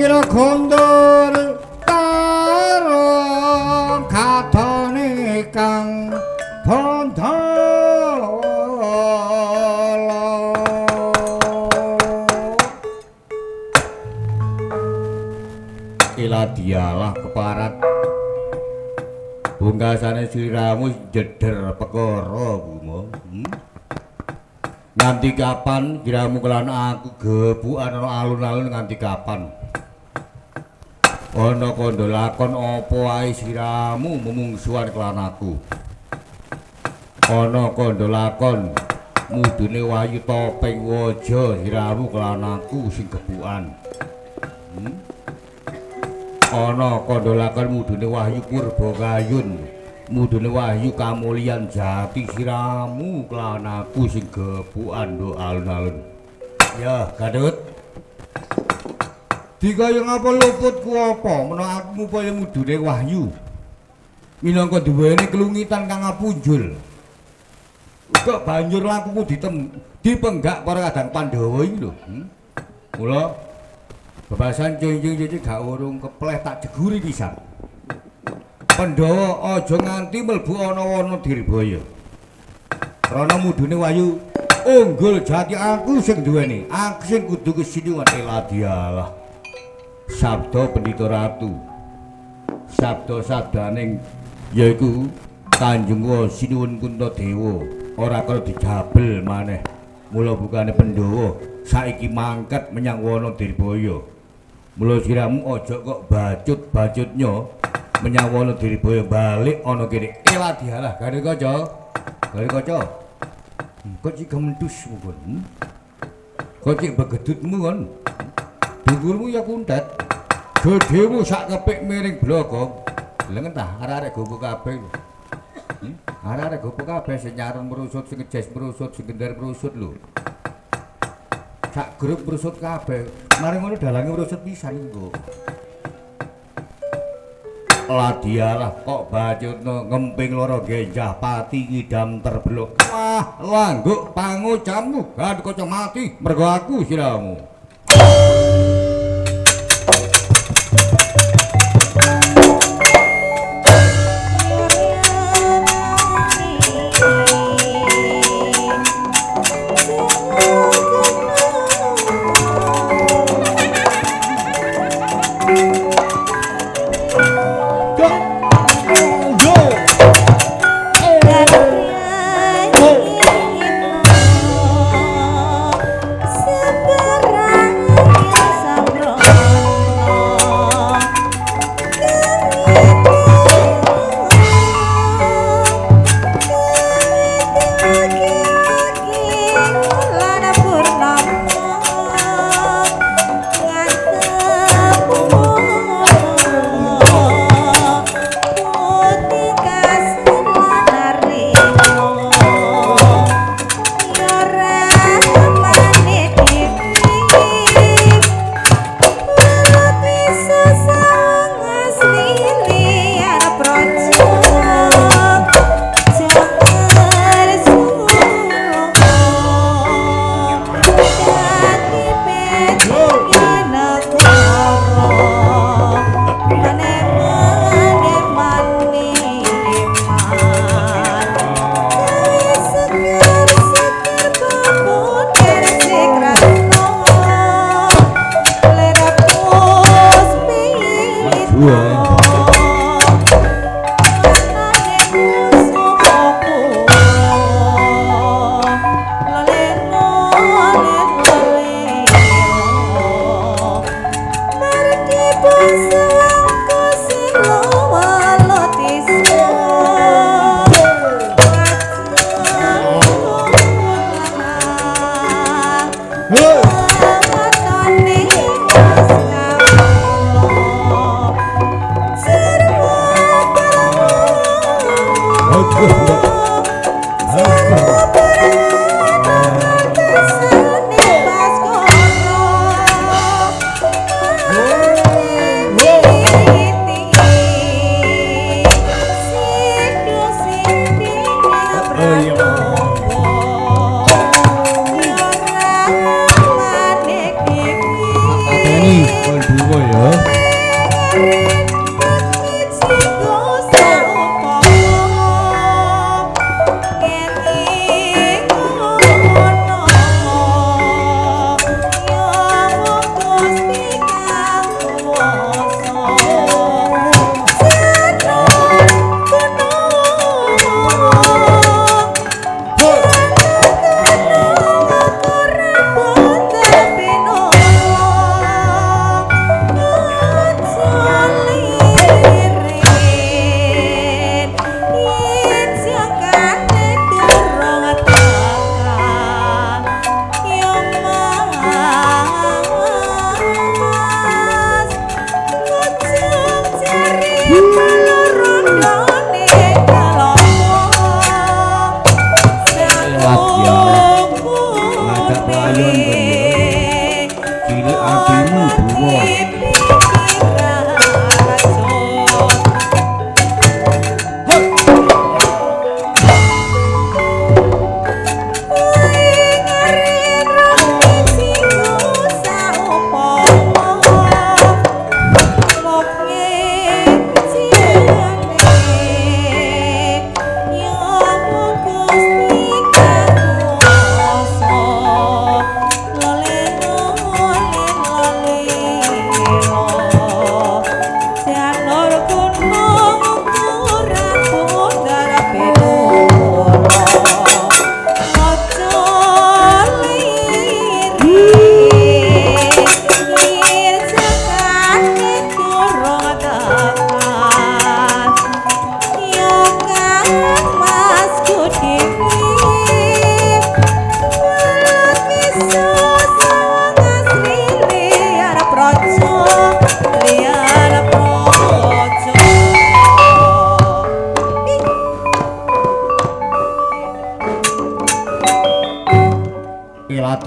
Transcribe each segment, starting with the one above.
kira gondol karo katone kang bondolo iladialah keparat bungkasane sliramu jeder perkara Buma. Nganti kapan kiramu kelan aku gebukan ana alun-alun nganti kapan? Ana kandha lakon apa wae sliramu mumungsuhan kelan aku? Ana kandha lakon mudune Wayu Topeng Waja sliramu kelan aku sing gebukan. Ana kandha lakon mudune Wahyu Purbakayun, mudune Wahyu Kamulyan Jati siramu kelan aku sing gebukan do alun-alun. Ya, Gadut. Dikaya ngapa luputku apa menawa aku upaya mudune Wahyu. Minangka duweni kelungitan kang ngapunjul. Kok banjur lakuku dipenggak para kadang Pandhawa iki lho. Mula bebasan cincin-cincin gak urung kepleh tak jeguri pisan. Pandhawa aja nganti mlebu ana wana Dirbaya. Krana mudune Wahyu unggul jati aku sing duweni. Aku sing kudu kesinuwan eladialah. Sabda Pendhita Ratu. Sabda-sabdaning yaiku Kanjeng Sinuwun Kuntadewa ora kena dijabel maneh. Mula bukane Pandhawa saiki mangkat menyang wana Dirbaya. Mula siramu aja kok bacut-bacutnya menyang wana Dirbaya balik ana kene. Eladialah Garikaca. Garikaca. Kok cik gemendusmu kon? Kok cik begedutmu kon? Dhuwurmu ya kuntet. Gedhemu sak kepik miring blokong. Lengen tah arek-arek gopo kabeh lho. Arek-arek gopo kabeh sing nyaron merusut, sing ngejes merusut, sing gendar merusut lho. Sak grup merusut kabeh. Mari ngono dalange merusut pisan engko. Ladialah kok bacutno ngemping loro genjah pati ngidam terbelok. Wah, langguk pangucammu Garikaca mati mergo aku siramu.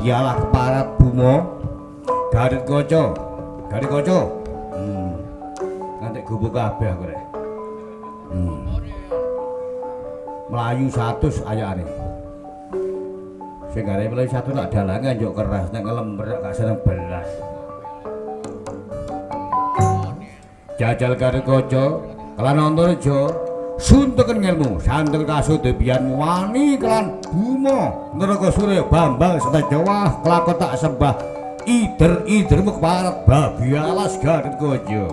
Dialah keparat Bumo Garit Kaca nganti gubuk kabeh aku rek Melayu 100 ayane sing gare melayu 100 tak dalange njuk keras nek ngelember gak seneng belas jajal Garit Kaca kelan Antareja sunteken ngelmu santel kasude biyen wani kelan Bumo neraka Surya Bambang Setajawa kelakon tak sembah ider-idermu keparat babi alas Garit Kaca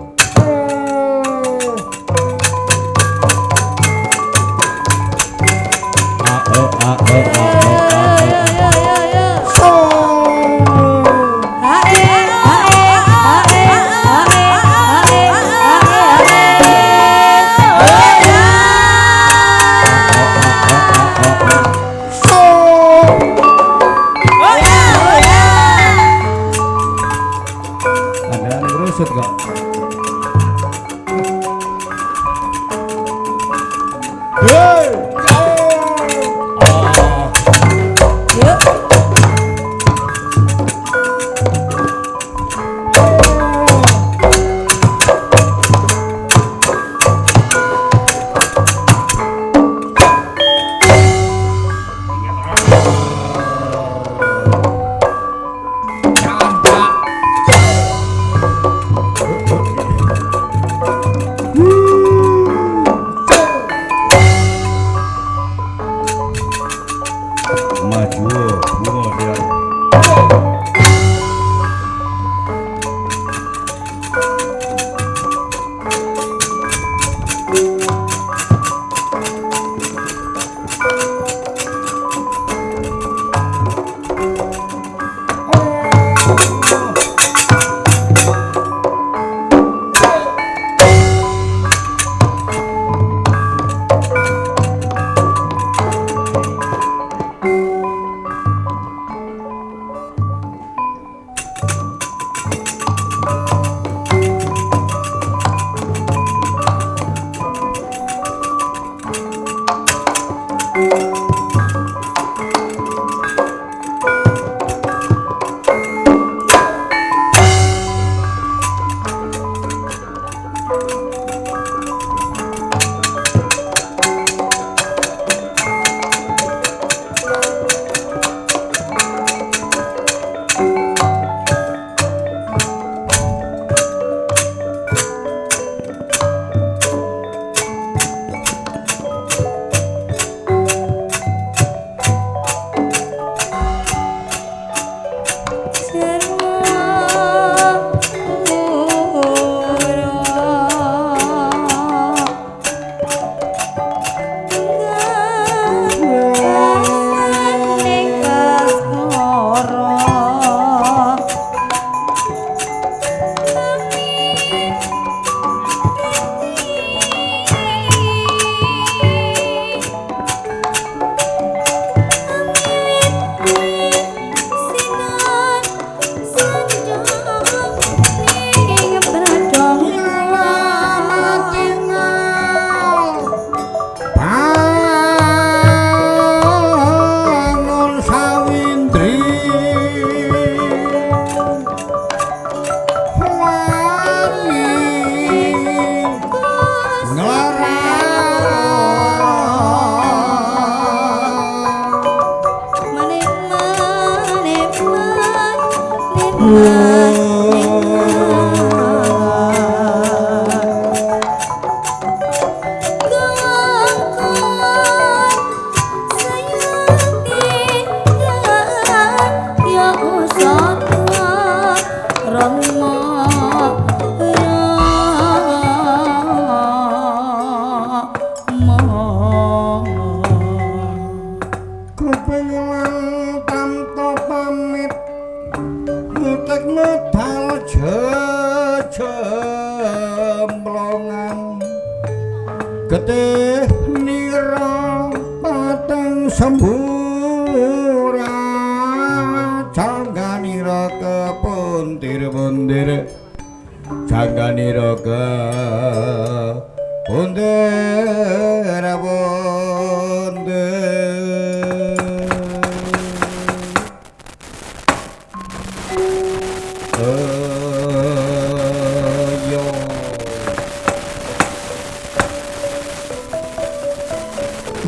Maksud kok. Hey!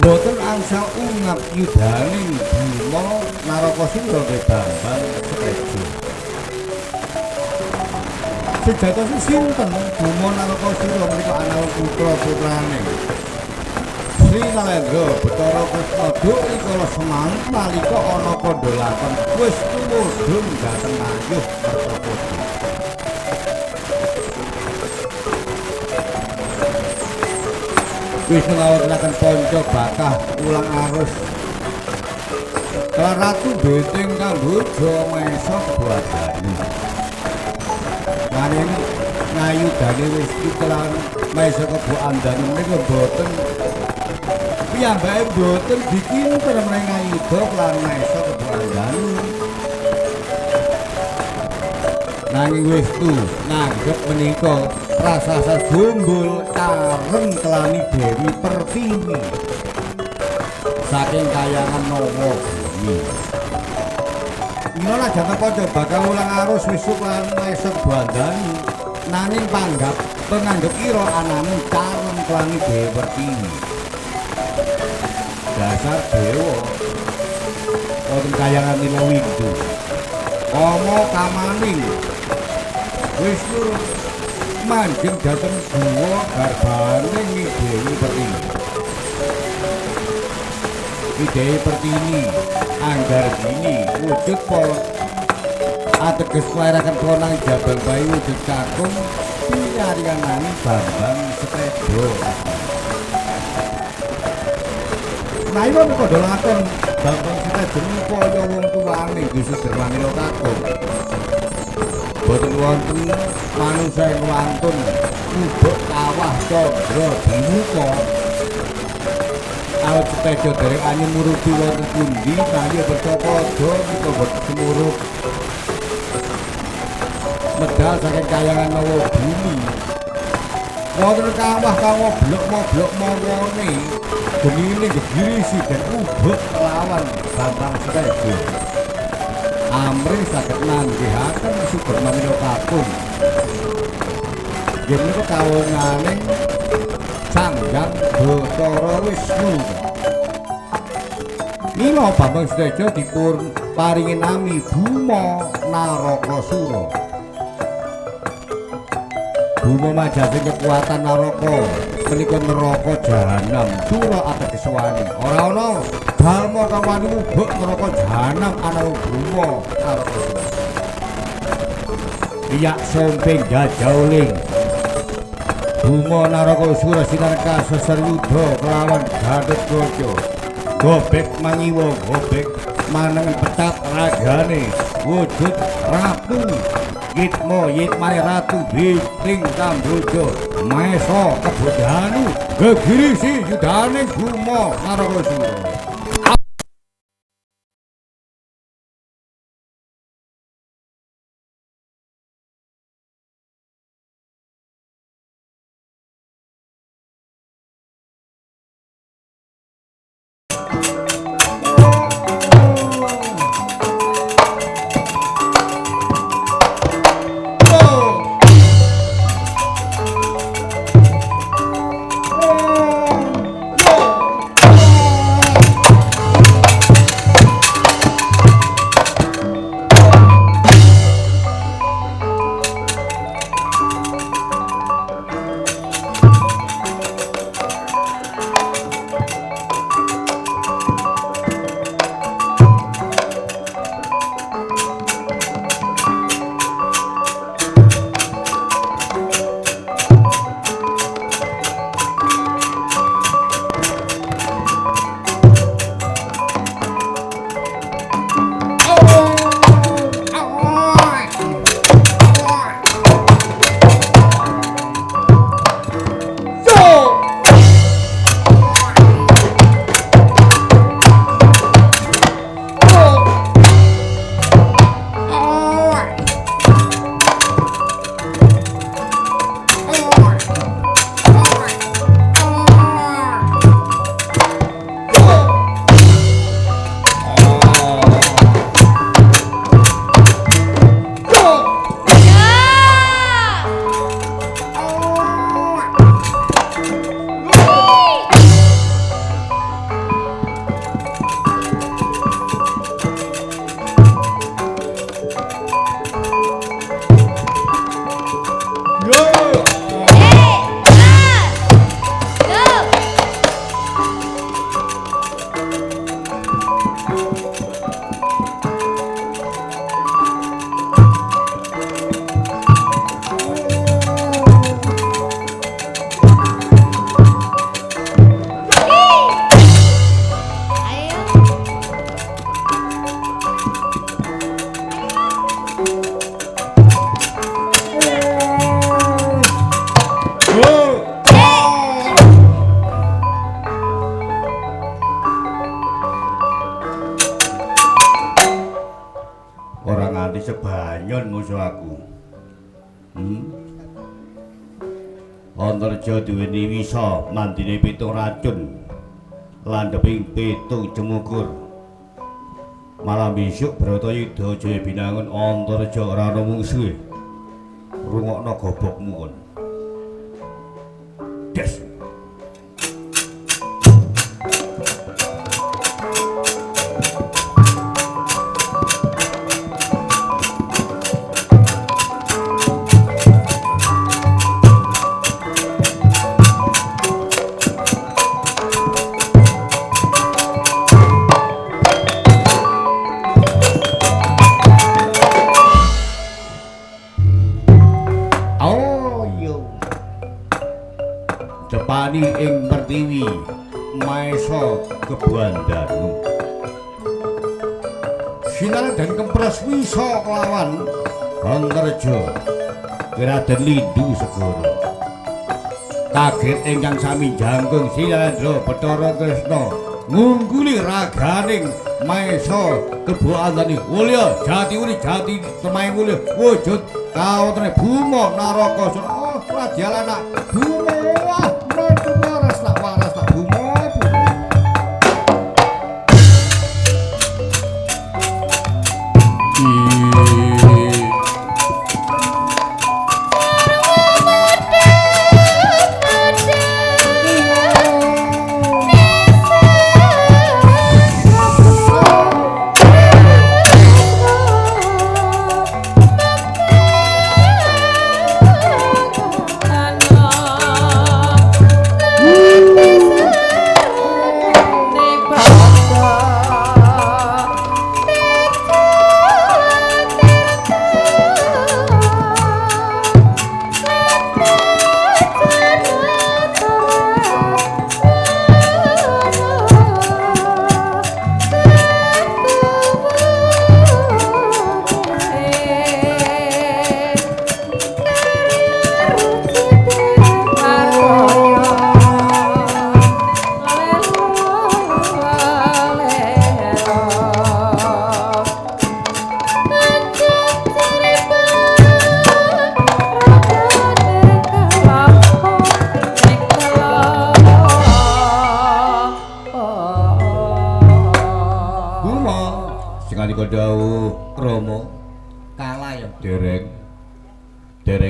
Boten angsal ungap yudaning Bima Narakasura Bambang Sutejo. Sejatosipun sinten Bima Narakasura menika anak putra putrane Sri Nalendra Bathara Kresna Duk rikala Semang nalika ana kandhalaken wis tumudhun dhateng ayuh Kertapati. Wis ngawuraken panca bakah ulang arus Ratu Benting kanggo Jamesa Badani. Maning ngayudane wis kelawan Maesa Kebo Andani menika boten piyambake boten dikinter meneh ngayuda kelawan Maesa Kebo Andani. Nanging wis nganggep menika rasasa gombol kareng kelani Dewi Pertiwi saking kayangan Nawa Bumi. Ina lajeng padha bakal ulang arus wisuk lan Maesa Kebo Andani nanging panggap penganggep ira ananing kareng kelani Dewi Pertiwi. Dasar dewa wonten kayangan Nila Windu. Kama kamaning Wisnu manjing dhateng guwa garbaning Dewi Pertiwi. Dewi Pertiwi anggar dini wujud pol ateges kelahiraken ponang Jabal Bayi wujud kakung pinariyanani Bambang Sutejo. Naima kandhalaken Bambang Sutejo kaya wong tuwane Gusti Dermanila kakung. Boten wonten manungsa ing wantun ubuk kawah candra dimuka. Awit Sutejo dereng anyumuruti wonten pundi kaya Bercapada nika boten sumurup. Medal saking kayangan Nawa Bumi. Wonten kawah kang blok mawone genine gegirisi dan ubuk kelawan Bambang Sutejo. Amri saged nanggihaken Sudermanila kakung. Nggih menika kawonganing Sanghyang Bathara Wisnu. Mila Bambang Sutejo dipun paringi nami Bima Narakasura. Bima majasing kekuatan naraka menika neraka jahanam sura ateges wani. Ora ana dalma kang wani ubuk neraka jahanam ana Bima Narakasura. Iyak somping jajauling Bima Narakasura sinarka sesayuda kelawan Gatotkaca. Gobek mangiwa gobek manengen pecat ragane wujud ratu Yitma yitmane ratu Biting Kamboja Maesa Kebo Andani gegirisi yudane Bima Narakasura. aku. Antarja duweni wisa mandine 7 racun. Landheping 7 jemukur. Malam besok Bratayuda Jaya binangun Antarja ora ana mungsuhe. Rungokno gobokmu kon. Des. Pani ing Pertiwi Maesa Kebandanu Sinar dan kempres wisa kelawan Antarja Raden Lindu Segara kaget ingkang sami jangkung Silandra Bathara Kresna ngungguli raganing Maesa Kebandanu Mulya jati uri jati temahe mulya wujud kaontene Buma Narakasura Radya anak Buma waras tak Buma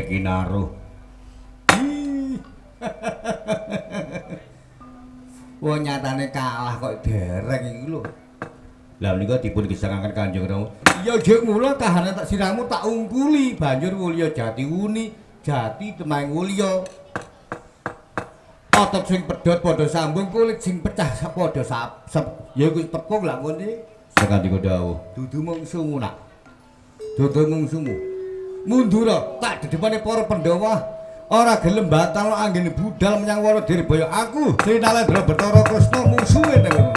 Kinaruh. Wong nyatane kalah kok dereng iki lho. Lah menika dipun gesangaken Kanjeng Rama. Ya jek mula kahanan tak sirahmu tak ungkuli banjur Wulya Jati Wuni, Jati Temang Wulya. Otot sing pedhot padha sambung kulit sing pecah padha ya iku tepung lak ngene. Sakandika dawuh, dudu mungsumu nak. Dudu mungsumu. Mundura tak dedepane para Pandhawa ora gelem batal anggene budal menyang Waradiribaya aku Srinalendra Bathara Kresna mungsuhe tenan.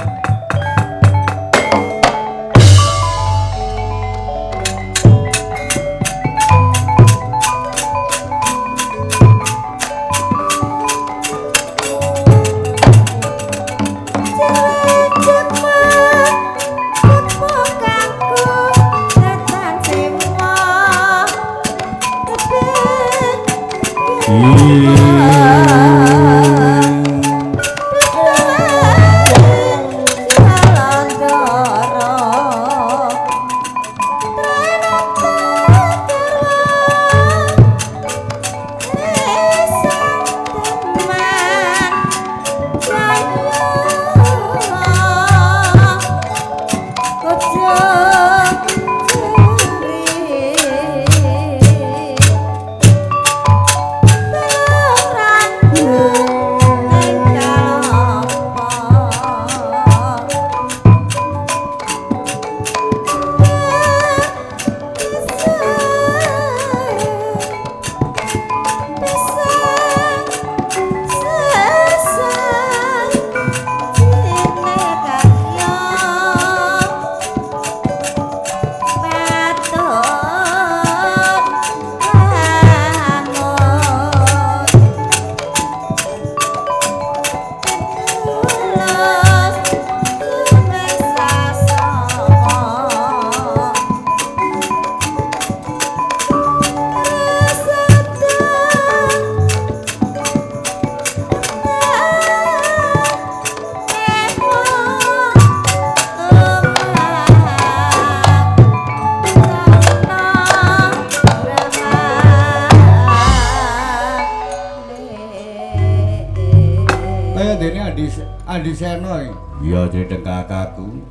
Andi Seno. Iya Criteng kakakku.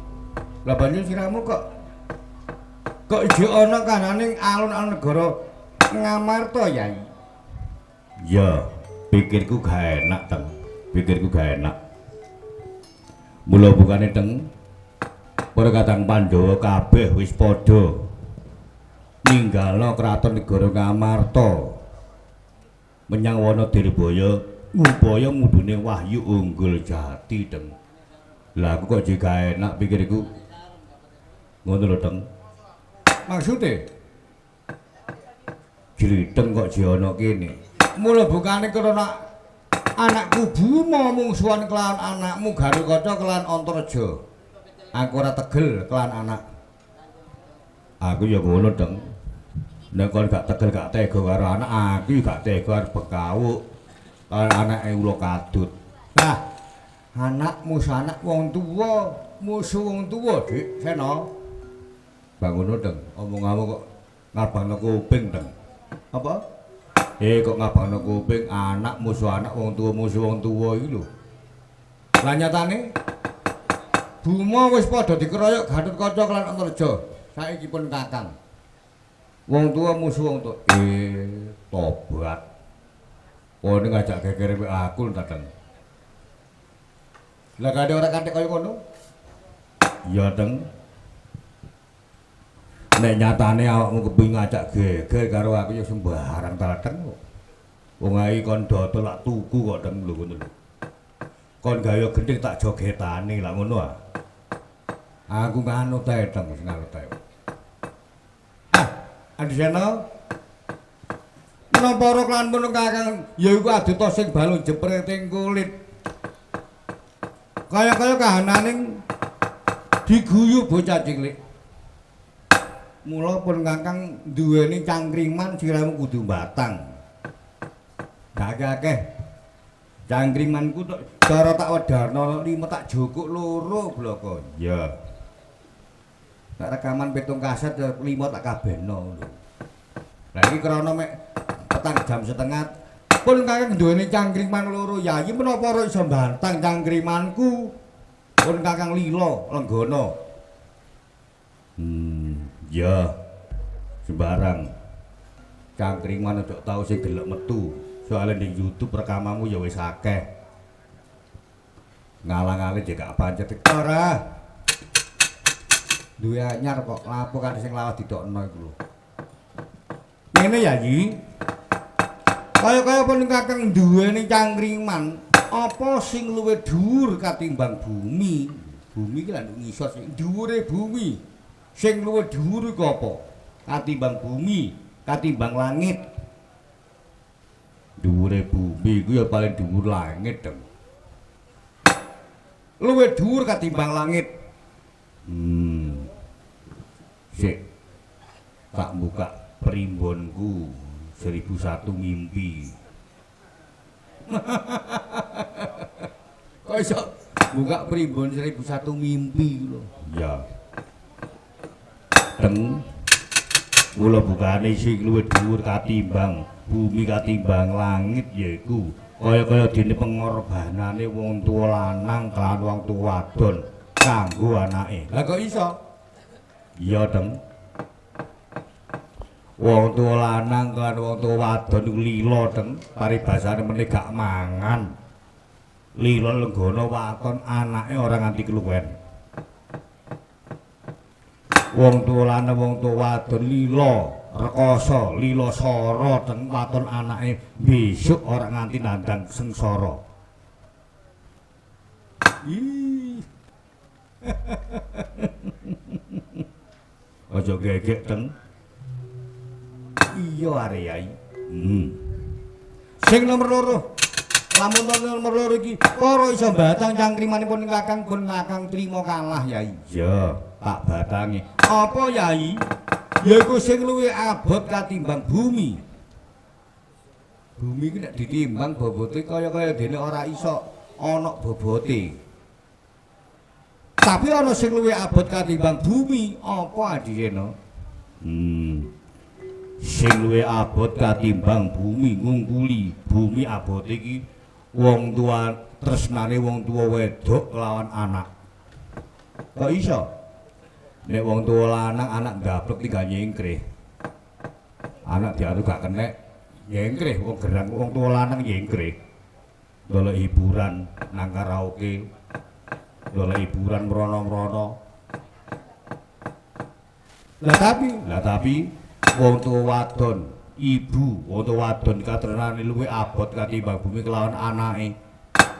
Lah banjur siramu kok ijo ana kananing alun-alun negara Ngamarta Yai. Ya, pikirku gak enak, Teng. Pikirku gak enak. Mula bukane Teng, para kadang Pandhawa kabeh wis padha ninggalna kraton negara Ngamarta menyang Wanadirbaya ngupaya mudune wahyu unggul jati, Teng. Lah aku kok jek gak enak pikirku. Ngono lho, Teng. Maksude Criteng kok jek ana kene. Mula bukane krana anakku Buma mungsuhan kelawan anakmu Garukaca kelawan Antareja. Aku ora tegel kelawan anak. Aku ya ngono, Teng. Nek kon gak tegel gak tega karo anak, aku gak tega arep bekawuk karo anake ula kadut. Nah, anak wong tuwa, musuh wong tuwa, Dik Sena. Bangono, Teng. Omonganmu kok ngabangno kuping, Teng. Apa? Kok ngabangno kuping anak musuh wong tuwa iki lho. Lah nyatane Buma wis padha dikeroyok Garukaca lan Antareja. Saiki pun Kakang. Wong tuwa musuh wong tuwa. Tobat. Kowe ngajak gegere aku lho, Teng. Lah gade ora kanthi kaya ngono? Iya, Teng. Nek nyatane awakmu kepengin ngajak geger karo aku ya sembarang ta, Teng. Wong ae kon dodol lak tuku kok, Teng, lho ngono lho. Kon gawe gendhing tak jogetane lak ngono ah. Aku nganut ae, Teng, sing nganut ae. Andi Sena. Menapa ora klan pun Kakang yaiku aduta sing balung jepreting kulit. Kaya-kaya kahananing diguyu bocah cilik. Mula pun Kakang duweni cangkriman siramu kudu batang. Gak akeh. Cangkrimanku tok cara tak wedarno 5 tak jukuk loro bloko. Ya. Nek rekaman 7 kaset 5 tak kabehno lho. Lah iki krana mek petang jam setengah pun Kakang duweni cangkriman loro. Yayi menapa ora iso mbantang cangkrimanku? Pun Kakang lila lenggana. Ya. Sembarang. Cangkriman ojo tau sing gelek metu. Soale ning YouTube rekamamu ya wis akeh. Ngalang-aling jek gak pancet ora. Duwe anyar kok lapo kan sing lawas didokno iku lho. Ngene ya, Yi. Kaya-kaya pun Kakang duweni cangkriman, apa sing luwih dhuwur katimbang bumi? Bumi iki lha ngisor sing dhuwure bumi. Sing luwih dhuwur iku apa? Katimbang bumi, katimbang langit. Dhuwure bumi iku ya paling dhuwur langit, Deng. Luwih dhuwur katimbang langit. Sik. Tak buka primbonku 1001 mimpi. Kok iso buka primbon 1001 mimpi lho. Ya. Deng. Kula bukane sing luwih dhuwur katimbang bumi katimbang langit yaiku kaya-kaya dene pengorbanane wong tuwa lanang kan wong tuwa wadon kanggo anake. Lah kok iso? Iya, Deng. Wong tuwa lanang kan wong tuwa wadon iku lila, Deng. Paribasane meneh gak mangan. Lila lenggana waton anake ora nganti keluwen. Wong tuwa lanang wong tuwa wadon lila rekoso lila sara Deng waton anake besok ora nganti nandang sengsara. Ih. Aja gegek, Deng. Iya are Yai. Sing nomor loro. Lamun nomor loro iki para iso batang cangkrimanipun Kakang pun Kakang trima kalah Yai. Iya, tak batangi. Apa Yai? Yaiku sing luwih abot katimbang bumi. Bumi iki nek ditimbang bobote kaya-kaya dene ora iso ana bobote. Tapi ana sing luwih abot katimbang bumi, apa Adiyena? Sing luwih abot katimbang bumi ngungkuli. Bumi abote iki wong tuwa tresnane wong tuwa wedok lawan anak. Kok iso? Nek wong tuwa lanang anak ndablek tinggal nyengkreh. Anak diatur gak kenek nyengkreh wong gerang wong tuwa lanang nyengkreh. Dolek hiburan nang karaoke. Dolek hiburan mrono-mrono. Lah tapi wong tuwa wadon, ibu wong tuwa wadon katrenane luwih abot katimbang bumi kelawan anake.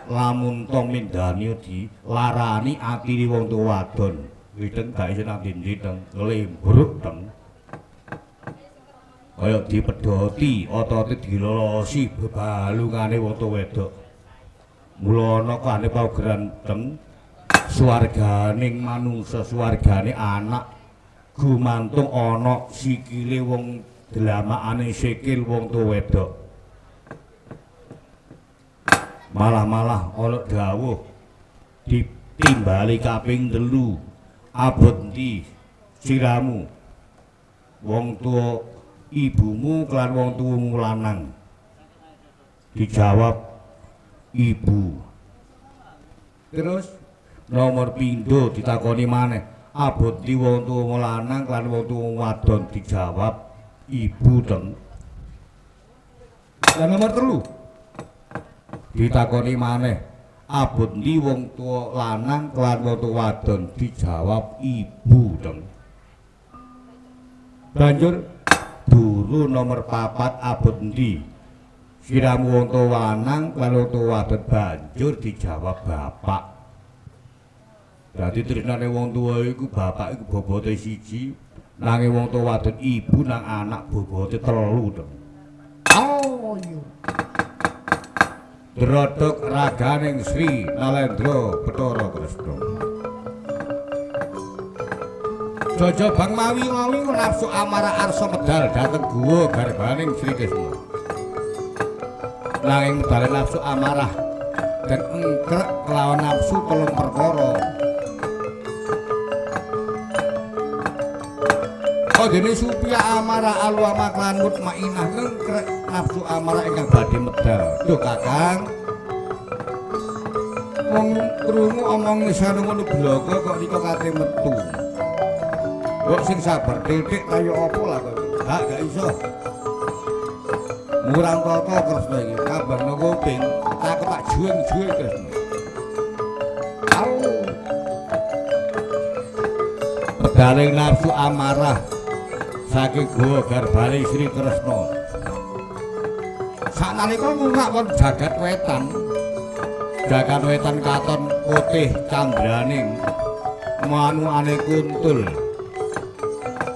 Lamun to mindani dilarani atine wong tuwa wadon. Wideng gak iso nang ndi teng lembruk teng. Kaya dipedhoti otote dilolosi bebalungane wong tuwa wedok. Mula ana kane paugeran teng swarganing manungsa, swargane anak gumantung ana sikile wong delamakane sikil wong tuwa wedok. Malah ana dawuh ditimbali kaping 3 abot ndi siramu wong tuwa ibumu kelan wong tuwamu lanang. Dijawab ibu. Terus nomor pindho ditakoni maneh abot ndi wong tuwamu lanang kelan wong tuwamu wadon. Dijawab ibu teng. Lan nomor 3 ditakoni maneh abot ndi wong tuwa lanang kelan wong tuwa wadon. Dijawab ibu teng. Banjur guru nomor 4 abot ndi siramu wong tuwa lanang kelan wong tuwa wadon. Banjur dijawab bapak. Dadi tresnane wong tuwa iku bapak iku bobote 1, nanging wong tuwa wadon ibu nang anak bobote 3 teng. Oh iya. Drodhok raganing Sri Nalendra Bathara Kresna. Jaja bang mawi-mawi nafsu amarah arsa medal dhateng guwa garbaning Sri Kresna. Nanging medal nafsu amarah dan engkrek kelawan nafsu 3 perkara. Dene supya amarah alwa maklan mutmainah ngkrek nafsu amarah ingkang badhe medal. Duh Kakang. Wong krungu omong nisane ngono bloko kok nika kate metu. Kok sing sabar titik kaya apa lah kok. Gak iso. Murang tata Kresna iki kabarno kuping tak jueng-jueng Kresna. Au. Pedaling nafsu amarah saking guwa garbane Sri Kresna. Sanalika ngungak wonten jagat wetan. Jagat wetan katon putih candraning manuane kuntul.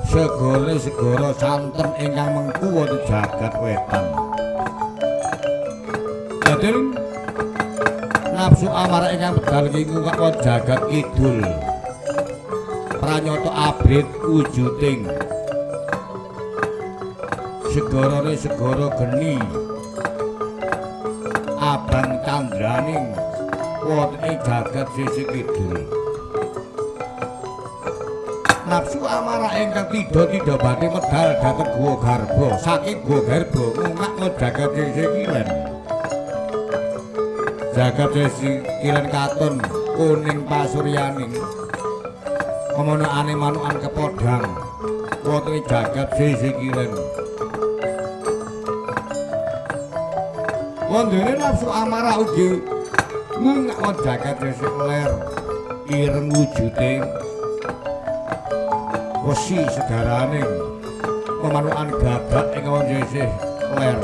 Segara santen ingkang mengku wonten jagat wetan. Dadi nafsu amarah ingkang bedal iki ngungak wonten jagat kidul. Pranyata abrit wujuding segarane segara geni abang candraning wonten ing jagat sisih kidul. Nafsu amarah ingkang tidak badhe medal dhateng guwa garba saking guwa garba ngungak no jagat sisih kilen. Jagat sisih kilen katon kuning pasuryaning kemonakane manukan kepodhang wonten ing jagat sisih kilen. Wondene nafsu amarah ugi ngungak wonten jagat sisih ler ireng wujude wesi segaraning pemanukan gagak ing wonten sisih ler.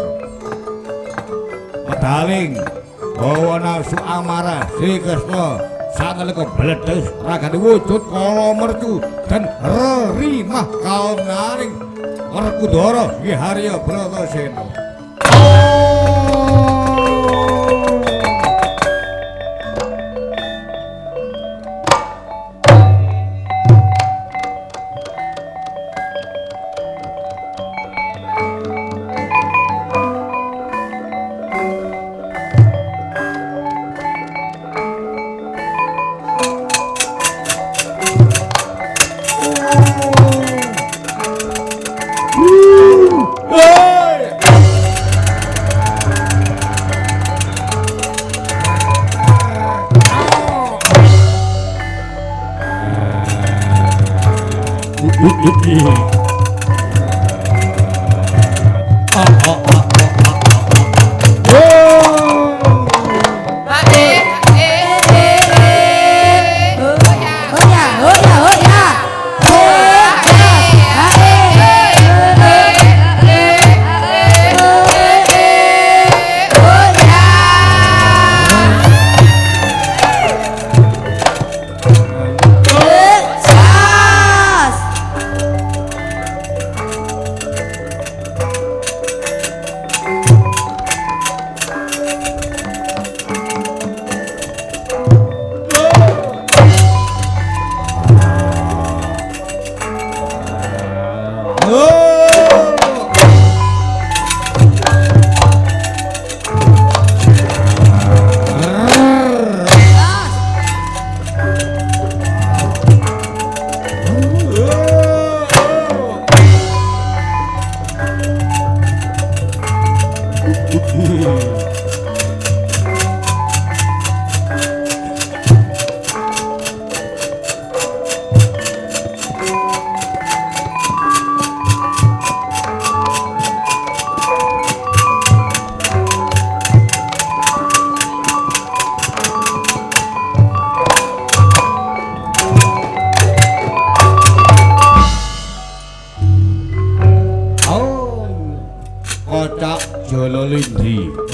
Medaling bawa nafsu amarah Sri Kresna sanalika bledes ragane wujud kala mercu dan rerimah kaunaning Werkudara Wiharya Bratasena.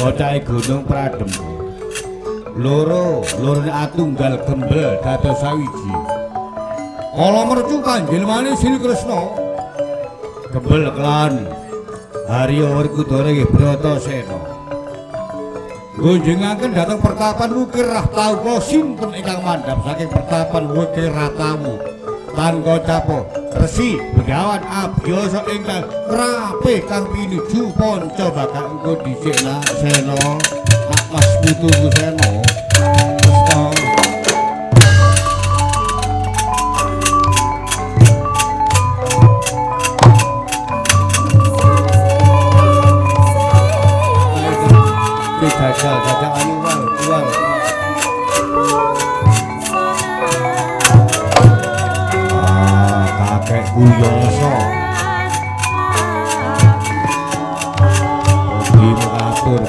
Kocake Gunung Pradembu. Lorone atunggal gembel dados sawiji. Kala mercu panjenengane Sri Kresna. Gembel kelan Harya Werkudara nggih Bratasena. Gunjingaken dhateng pertapan Wukir Rahtawu sinten ingkang mandhap saking pertapan Wukir Rahtawu. Tan Kocapa Resi Begawan Abiyasa ingkang rape kang pinuju panca bakal engko dhisik nak Sena nak Mas Putu Sena Jajal ayu wal kakek Buyoso hobi mengatur